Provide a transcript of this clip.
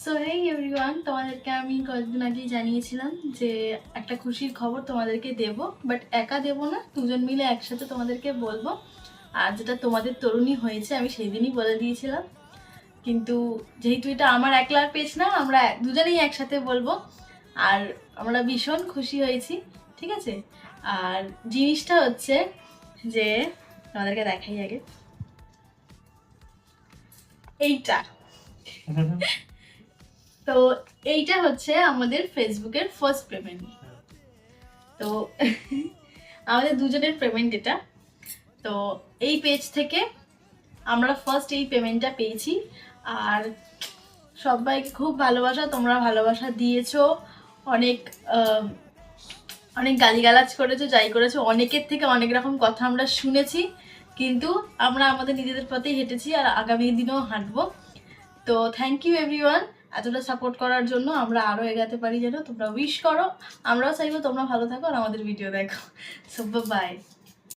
So hey everyone, তোমাদেরকে আমি কয়েকদিন আগেই জানিয়েছিলাম যে একটা খুশির খবর তোমাদেরকে দেব, বাট একা দেব না, দুজন মিলে একসাথে তোমাদেরকে বলবো। আর যেটা তোমাদের তরুণী হয়েছে আমি সেই দিনই বলে দিয়েছিলাম, কিন্তু যেহেতু এটা আমার একলার পেজ না, আমরা দুজনেই একসাথে বলবো। আর আমরা ভীষণ খুশি হয়েছি, ঠিক আছে। আর জিনিসটা হচ্ছে যে তোমাদেরকে দেখাই আগে এইটা। তো এইটা হচ্ছে আমাদের ফেসবুকের ফার্স্ট পেমেন্ট। তো আমাদের দুজনের পেমেন্ট এটা। তো এই পেজ থেকে আমরা ফার্স্ট এই পেমেন্টটা পেয়েছি। আর সবাইকে খুব ভালোবাসা, তোমরা ভালোবাসা দিয়েছো, অনেক অনেক গালিগালাজ করেছো, যাই করেছো, অনেকের থেকে অনেক রকম কথা আমরা শুনেছি, কিন্তু আমরা আমাদের নিজেদের পথেই হেঁটেছি আর আগামী দিনেও হাঁটবো। তো থ্যাংক ইউ এভরিওয়ান এতটা সাপোর্ট করার জন্য। আমরা আরও এগাতে পারি যেন, তোমরা উইশ করো, আমরাও চাইবো তোমরা ভালো থাকো আর আমাদের ভিডিও দেখো। So by.